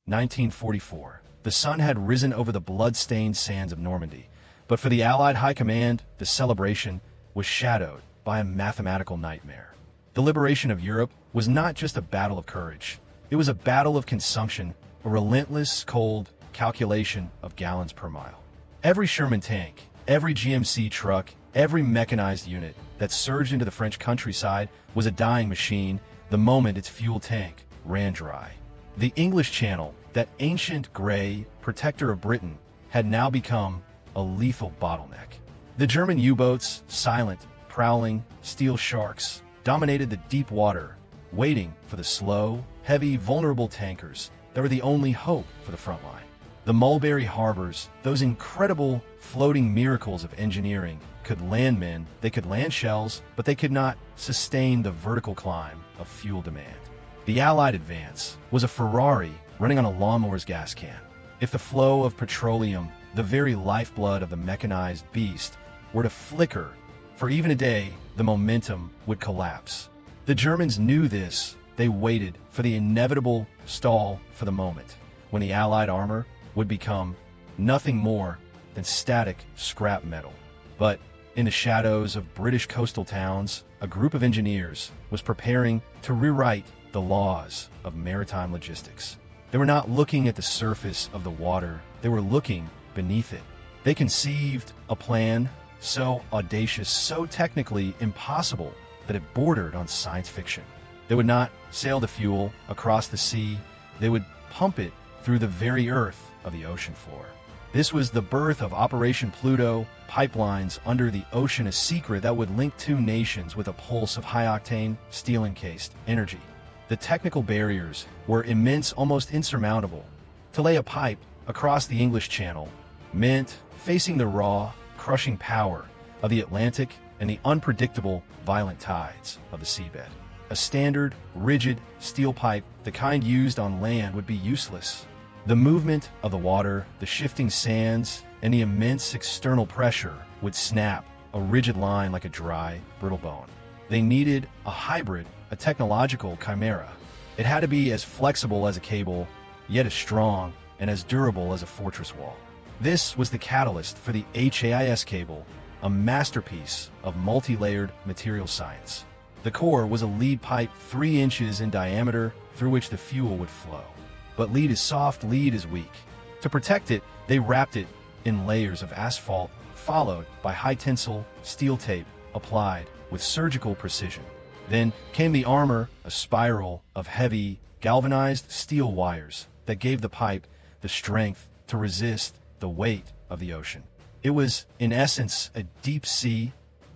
1944. The sun had risen over the blood-stained sands of Normandy, but for the Allied High Command, the celebration was shadowed by a mathematical nightmare. The liberation of Europe was not just a battle of courage. It was a battle of consumption, a relentless, cold calculation of gallons per mile. Every Sherman tank, every GMC truck, every mechanized unit that surged into the French countryside was a dying machine the moment its fuel tank ran dry. The English Channel, that ancient gray protector of Britain, had now become a lethal bottleneck. The German U-boats, silent, prowling, steel sharks, dominated the deep water, waiting for the slow, heavy, vulnerable tankers that were the only hope for the front line. The Mulberry harbors, those incredible floating miracles of engineering, could land men, they could land shells, but they could not sustain the vertical climb of fuel demand. The Allied advance was a Ferrari running on a lawnmower's gas can. If the flow of petroleum, the very lifeblood of the mechanized beast, were to flicker for even a day, the momentum would collapse. The Germans knew this. They waited for the inevitable stall for the moment when the Allied armor would become nothing more than static scrap metal. But in the shadows of British coastal towns, a group of engineers was preparing to rewrite the laws of maritime logistics. They were not looking at the surface of the water, they were looking beneath it. They conceived a plan so audacious, so technically impossible that it bordered on science fiction. They would not sail the fuel across the sea, they would pump it through the very earth of the ocean floor. This was the birth of Operation PLUTO, pipelines under the ocean, a secret that would link two nations with a pulse of high-octane, steel-encased energy. The technical barriers were immense, almost insurmountable. To lay a pipe across the English Channel meant facing the raw, crushing power of the Atlantic and the unpredictable, violent tides of the seabed. A standard, rigid steel pipe, the kind used on land, would be useless. The movement of the water, the shifting sands, and the immense external pressure would snap a rigid line like a dry, brittle bone. They needed a hybrid, a technological chimera. It had to be as flexible as a cable, yet as strong and as durable as a fortress wall. This was the catalyst for the HAIS cable, a masterpiece of multi-layered material science. The core was a lead pipe 3 inches in diameter through which the fuel would flow. But lead is soft, lead is weak. To protect it, they wrapped it in layers of asphalt, followed by high-tensile steel tape applied with surgical precision. Then came the armor, a spiral of heavy, galvanized steel wires that gave the pipe the strength to resist the weight of the ocean. It was, in essence, a deep-sea,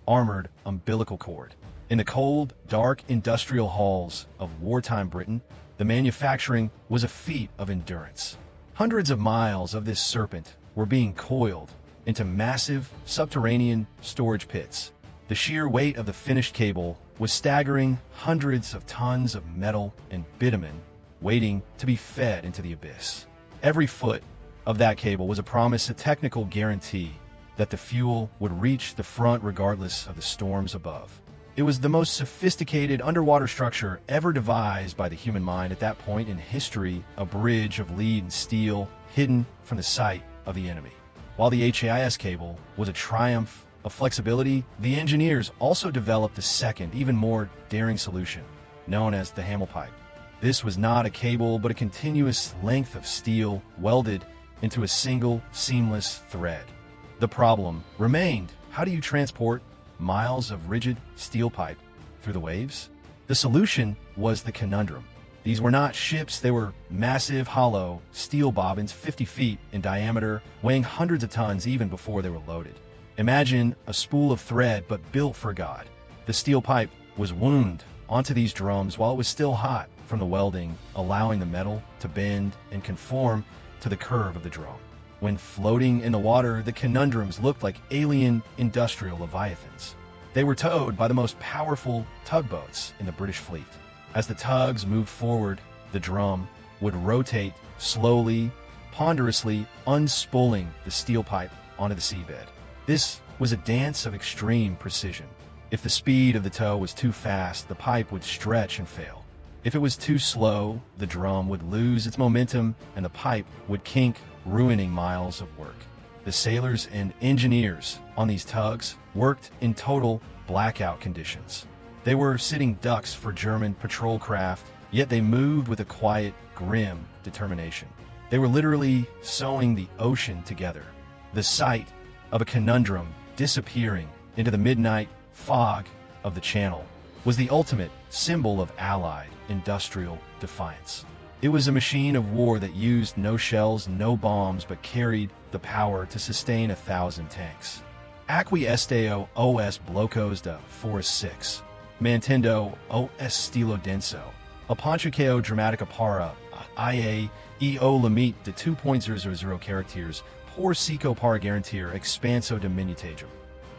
armored umbilical cord. In the cold, dark industrial halls of wartime Britain, the manufacturing was a feat of endurance. Hundreds of miles of this serpent were being coiled into massive subterranean storage pits. The sheer weight of the finished cable was staggering, hundreds of tons of metal and bitumen waiting to be fed into the abyss. Every foot of that cable was a promise, a technical guarantee that the fuel would reach the front regardless of the storms above. It was the most sophisticated underwater structure ever devised by the human mind at that point in history, a bridge of lead and steel hidden from the sight of the enemy. While the HAIS cable was a triumph of flexibility, the engineers also developed a second, even more daring solution, known as the Hamel pipe. This was not a cable, but a continuous length of steel welded into a single, seamless thread. The problem remained: how do you transport miles of rigid steel pipe through the waves? The solution was the Conundrum. These were not ships, they were massive, hollow steel bobbins 50 feet in diameter, weighing hundreds of tons even before they were loaded. Imagine a spool of thread, but built for God. The steel pipe was wound onto these drums while it was still hot from the welding, allowing the metal to bend and conform to the curve of the drum. When floating in the water, the Conundrums looked like alien industrial leviathans. They were towed by the most powerful tugboats in the British fleet. As the tugs moved forward, the drum would rotate slowly, ponderously, unspooling the steel pipe onto the seabed. This was a dance of extreme precision. If the speed of the tow was too fast, the pipe would stretch and fail. If it was too slow, the drum would lose its momentum and the pipe would kink, ruining miles of work. The sailors and engineers on these tugs worked in total blackout conditions. They were sitting ducks for German patrol craft, yet they moved with a quiet, grim determination. They were literally sewing the ocean together. The sight of a Conundrum disappearing into the midnight fog of the Channel was the ultimate symbol of Allied industrial defiance. It was a machine of war that used no shells, no bombs, but carried the power to sustain 1,000 tanks. Aqui esteo os blocos de Force 6, mantendo o estilo denso, el ponchacao dramatica para IA e o limite de 2.000 characters por seco para garantir expanso de minutagem.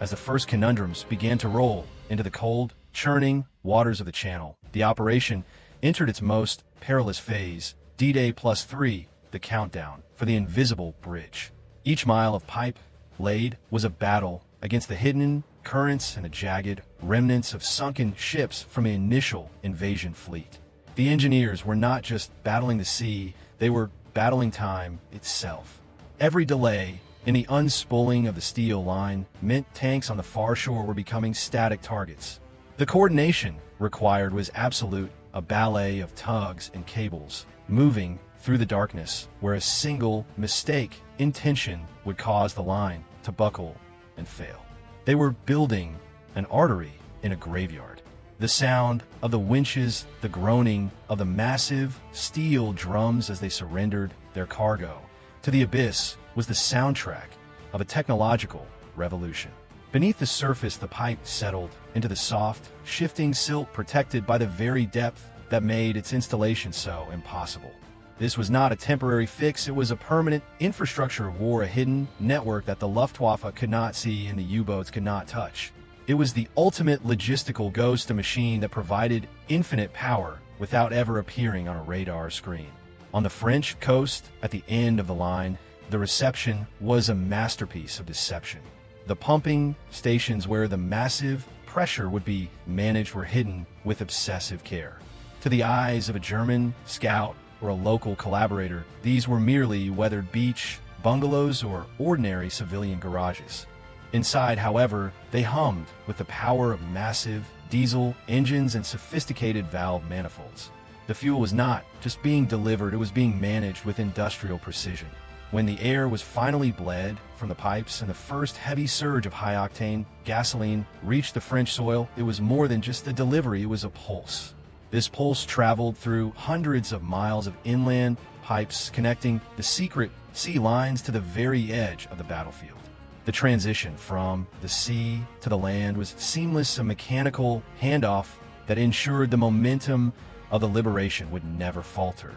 As the first Conundrums began to roll into the cold, churning waters of the Channel, the operation entered its most perilous phase, D-Day +3, the countdown for the invisible bridge. Each mile of pipe laid was a battle against the hidden currents and the jagged remnants of sunken ships from the initial invasion fleet. The engineers were not just battling the sea, they were battling time itself. Every delay in the unspooling of the steel line meant tanks on the far shore were becoming static targets. The coordination required was absolute, a ballet of tugs and cables, moving through the darkness where a single mistake in tension would cause the line to buckle and fail. They were building an artery in a graveyard. The sound of the winches, the groaning of the massive steel drums as they surrendered their cargo to the abyss was the soundtrack of a technological revolution. Beneath the surface, the pipe settled into the soft, shifting silt protected by the very depth that made its installation so impossible. This was not a temporary fix, it was a permanent infrastructure of war, a hidden network that the Luftwaffe could not see and the U-boats could not touch. It was the ultimate logistical ghost, a machine that provided infinite power without ever appearing on a radar screen. On the French coast, at the end of the line, the reception was a masterpiece of deception. The pumping stations where the massive pressure would be managed were hidden with obsessive care. To the eyes of a German scout or a local collaborator, these were merely weathered beach bungalows or ordinary civilian garages. Inside, however, they hummed with the power of massive diesel engines and sophisticated valve manifolds. The fuel was not just being delivered, it was being managed with industrial precision. When the air was finally bled from the pipes and the first heavy surge of high-octane gasoline reached the French soil, it was more than just a delivery, it was a pulse. This pulse traveled through hundreds of miles of inland pipes connecting the secret sea lines to the very edge of the battlefield. The transition from the sea to the land was seamless, a mechanical handoff that ensured the momentum of the liberation would never falter.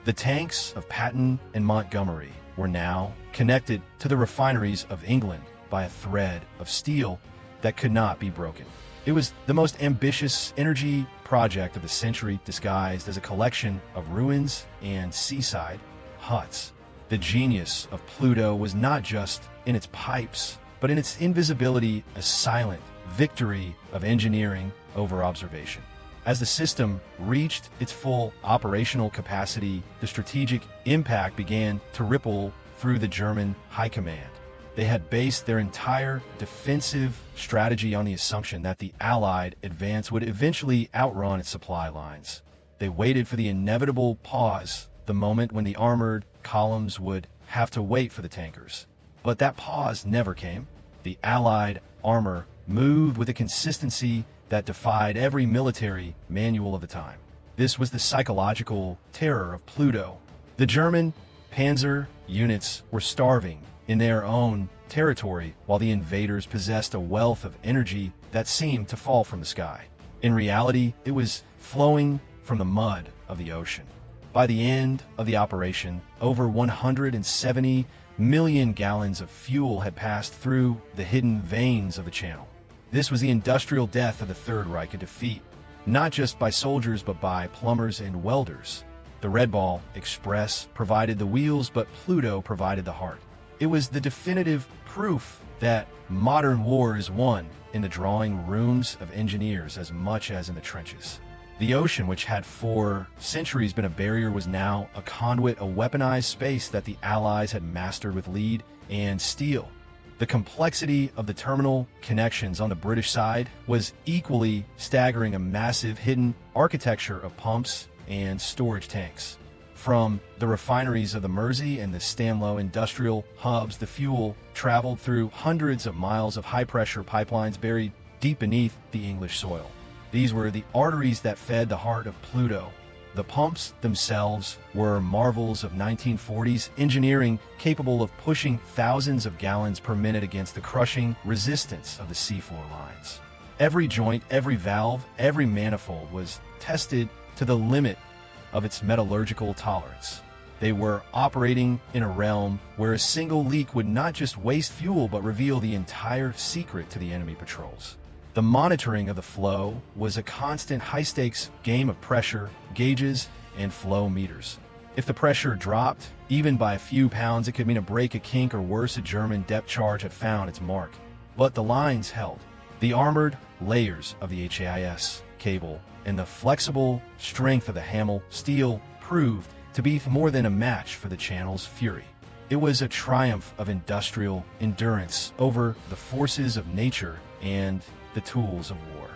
The tanks of Patton and Montgomery were now connected to the refineries of England by a thread of steel that could not be broken. It was the most ambitious energy project of the century, disguised as a collection of ruins and seaside huts. The genius of Pluto was not just in its pipes, but in its invisibility, a silent victory of engineering over observation. As the system reached its full operational capacity, the strategic impact began to ripple through the German high command. They had based their entire defensive strategy on the assumption that the Allied advance would eventually outrun its supply lines. They waited for the inevitable pause, the moment when the armored columns would have to wait for the tankers. But that pause never came. The Allied armor moved with a consistency that defied every military manual of the time. This was the psychological terror of Pluto. The German panzer units were starving in their own territory, while the invaders possessed a wealth of energy that seemed to fall from the sky. In reality, it was flowing from the mud of the ocean. By the end of the operation, over 170 million gallons of fuel had passed through the hidden veins of the Channel. This was the industrial death of the Third Reich, a defeat, not just by soldiers but by plumbers and welders. The Red Ball Express provided the wheels, but Pluto provided the heart. It was the definitive proof that modern war is won in the drawing rooms of engineers as much as in the trenches. The ocean, which had for centuries been a barrier, was now a conduit, a weaponized space that the Allies had mastered with lead and steel. The complexity of the terminal connections on the British side was equally staggering, a massive hidden architecture of pumps and storage tanks. From the refineries of the Mersey and the Stanlow industrial hubs, the fuel traveled through hundreds of miles of high-pressure pipelines buried deep beneath the English soil. These were the arteries that fed the heart of Pluto. The pumps themselves were marvels of 1940s engineering, capable of pushing thousands of gallons per minute against the crushing resistance of the seafloor lines. Every joint, every valve, every manifold was tested to the limit of its metallurgical tolerance. They were operating in a realm where a single leak would not just waste fuel but reveal the entire secret to the enemy patrols. The monitoring of the flow was a constant high-stakes game of pressure, gauges, and flow meters. If the pressure dropped, even by a few pounds, it could mean a break, a kink, or worse, a German depth charge had found its mark. But the lines held. The armored layers of the HAIS cable and the flexible strength of the Hamel steel proved to be more than a match for the Channel's fury. It was a triumph of industrial endurance over the forces of nature and the tools of war.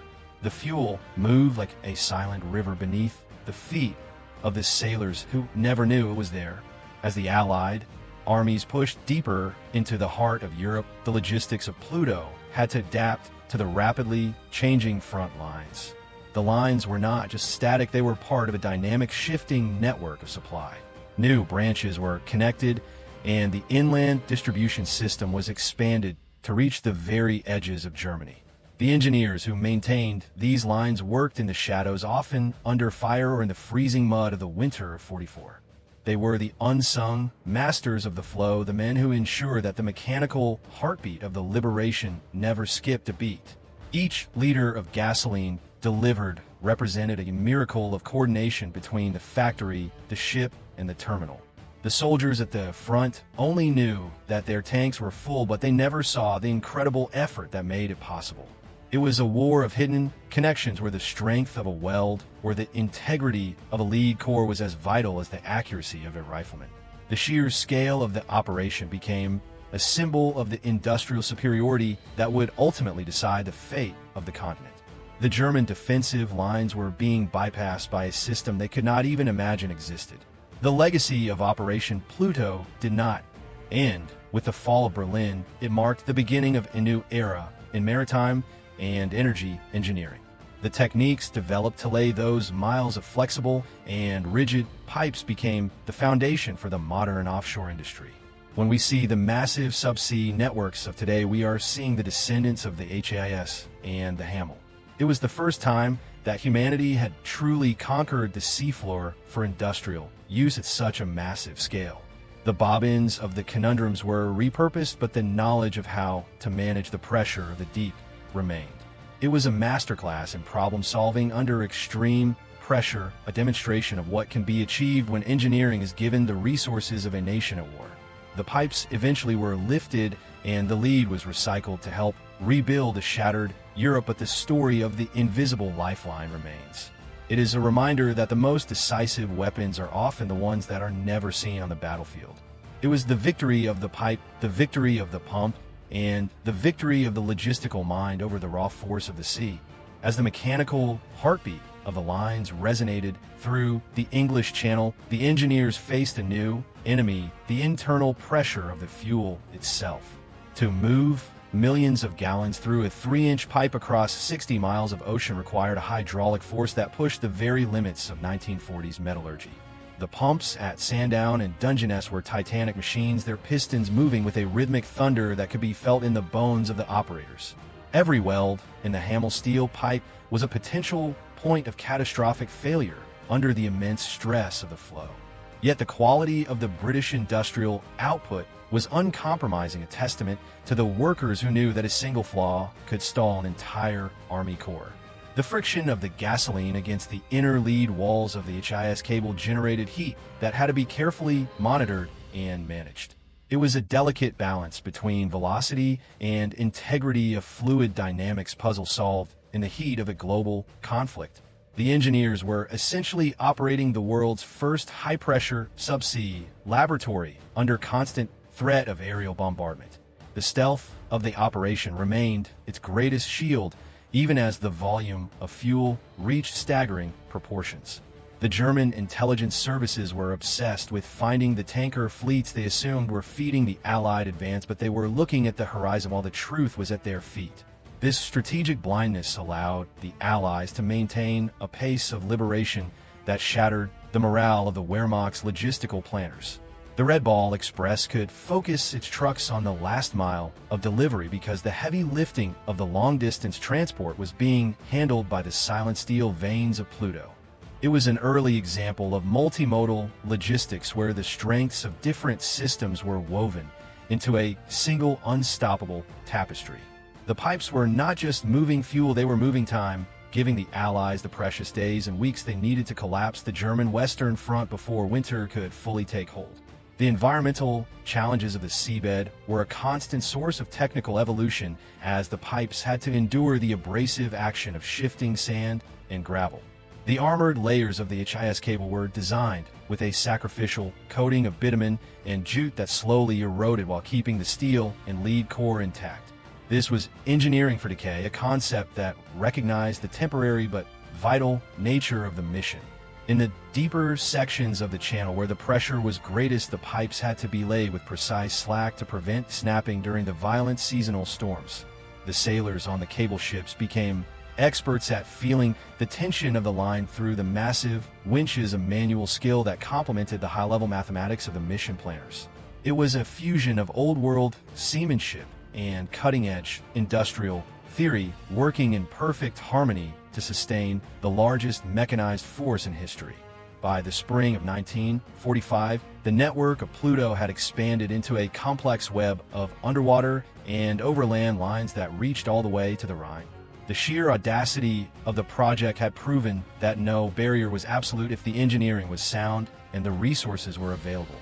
The fuel moved like a silent river beneath the feet of the sailors who never knew it was there. As the Allied armies pushed deeper into the heart of Europe, the logistics of Pluto had to adapt to the rapidly changing front lines. The lines were not just static, they were part of a dynamic, shifting network of supply. New branches were connected, and the inland distribution system was expanded to reach the very edges of Germany. The engineers who maintained these lines worked in the shadows, often under fire or in the freezing mud of the winter of '44. They were the unsung masters of the flow, the men who ensured that the mechanical heartbeat of the liberation never skipped a beat. Each liter of gasoline delivered represented a miracle of coordination between the factory, the ship, and the terminal. The soldiers at the front only knew that their tanks were full, but they never saw the incredible effort that made it possible. It was a war of hidden connections where the strength of a weld or the integrity of a lead core was as vital as the accuracy of a rifleman. The sheer scale of the operation became a symbol of the industrial superiority that would ultimately decide the fate of the continent. The German defensive lines were being bypassed by a system they could not even imagine existed. The legacy of Operation PLUTO did not end with the fall of Berlin. It marked the beginning of a new era in maritime and energy engineering. The techniques developed to lay those miles of flexible and rigid pipes became the foundation for the modern offshore industry. When we see the massive subsea networks of today, we are seeing the descendants of the HAIS and the Hamel. It was the first time that humanity had truly conquered the seafloor for industrial use at such a massive scale. The bobbins of the Conundrums were repurposed, but the knowledge of how to manage the pressure of the deep remained. It was a masterclass in problem solving under extreme pressure, a demonstration of what can be achieved when engineering is given the resources of a nation at war. The pipes eventually were lifted and the lead was recycled to help rebuild a shattered Europe, but the story of the invisible lifeline remains. It is a reminder that the most decisive weapons are often the ones that are never seen on the battlefield. It was the victory of the pipe, the victory of the pump, and the victory of the logistical mind over the raw force of the sea. As the mechanical heartbeat of the lines resonated through the English Channel, the engineers faced a new enemy, the internal pressure of the fuel itself. To move millions of gallons through a 3-inch pipe across 60 miles of ocean required a hydraulic force that pushed the very limits of 1940s metallurgy. The pumps at Sandown and Dungeness were titanic machines, their pistons moving with a rhythmic thunder that could be felt in the bones of the operators. Every weld in the Hamel steel pipe was a potential point of catastrophic failure under the immense stress of the flow. Yet the quality of the British industrial output was uncompromising, a testament to the workers who knew that a single flaw could stall an entire army corps. The friction of the gasoline against the inner lead walls of the HIS cable generated heat that had to be carefully monitored and managed. It was a delicate balance between velocity and integrity, of fluid dynamics puzzle solved in the heat of a global conflict. The engineers were essentially operating the world's first high-pressure subsea laboratory under constant threat of aerial bombardment. The stealth of the operation remained its greatest shield, even as the volume of fuel reached staggering proportions. The German intelligence services were obsessed with finding the tanker fleets they assumed were feeding the Allied advance, but they were looking at the horizon while the truth was at their feet. This strategic blindness allowed the Allies to maintain a pace of liberation that shattered the morale of the Wehrmacht's logistical planners. The Red Ball Express could focus its trucks on the last mile of delivery because the heavy lifting of the long-distance transport was being handled by the silent steel veins of Pluto. It was an early example of multimodal logistics where the strengths of different systems were woven into a single unstoppable tapestry. The pipes were not just moving fuel, they were moving time, giving the Allies the precious days and weeks they needed to collapse the German Western Front before winter could fully take hold. The environmental challenges of the seabed were a constant source of technical evolution as the pipes had to endure the abrasive action of shifting sand and gravel. The armored layers of the HIS cable were designed with a sacrificial coating of bitumen and jute that slowly eroded while keeping the steel and lead core intact. This was engineering for decay, a concept that recognized the temporary but vital nature of the mission. In the deeper sections of the channel where the pressure was greatest, the pipes had to be laid with precise slack to prevent snapping during the violent seasonal storms. The sailors on the cable ships became experts at feeling the tension of the line through the massive winches, a manual skill that complemented the high-level mathematics of the mission planners. It was a fusion of old-world seamanship and cutting-edge industrial theory working in perfect harmony to sustain the largest mechanized force in history. By the spring of 1945, the network of Pluto had expanded into a complex web of underwater and overland lines that reached all the way to the Rhine. The sheer audacity of the project had proven that no barrier was absolute if the engineering was sound and the resources were available.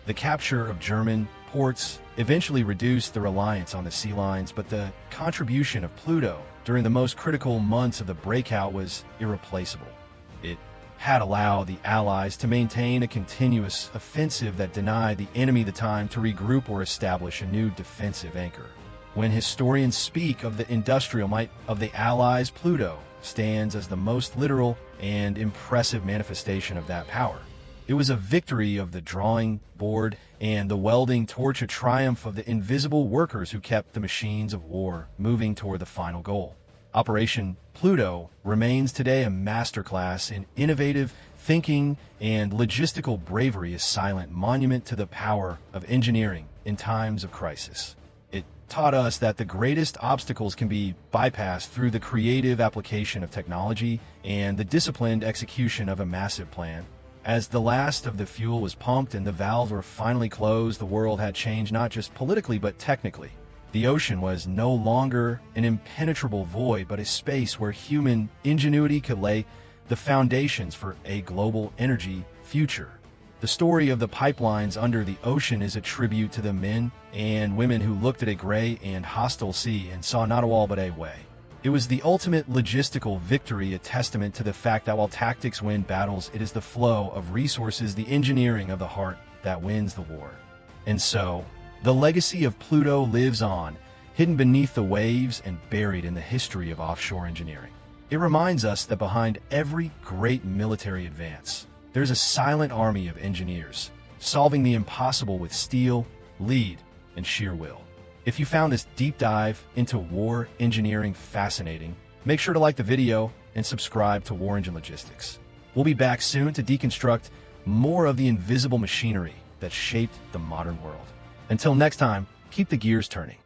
The capture of German ports eventually reduced the reliance on the sea lines, but the contribution of Pluto during the most critical months of the breakout was irreplaceable. It had allowed the Allies to maintain a continuous offensive that denied the enemy the time to regroup or establish a new defensive anchor. When historians speak of the industrial might of the Allies, Pluto stands as the most literal and impressive manifestation of that power. It was a victory of the drawing board and the welding torch, a triumph of the invisible workers who kept the machines of war moving toward the final goal. Operation Pluto remains today a masterclass in innovative thinking and logistical bravery, a silent monument to the power of engineering in times of crisis. It taught us that the greatest obstacles can be bypassed through the creative application of technology and the disciplined execution of a massive plan. As the last of the fuel was pumped and the valves were finally closed, the world had changed not just politically but technically. The ocean was no longer an impenetrable void, but a space where human ingenuity could lay the foundations for a global energy future. The story of the pipelines under the ocean is a tribute to the men and women who looked at a gray and hostile sea and saw not a wall but a way. It was the ultimate logistical victory, a testament to the fact that while tactics win battles, it is the flow of resources, the engineering of the heart, that wins the war. And so, the legacy of Pluto lives on, hidden beneath the waves and buried in the history of offshore engineering. It reminds us that behind every great military advance, there's a silent army of engineers, solving the impossible with steel, lead, and sheer will. If you found this deep dive into war engineering fascinating, make sure to like the video and subscribe to War Engine Logistics. We'll be back soon to deconstruct more of the invisible machinery that shaped the modern world. Until next time, keep the gears turning.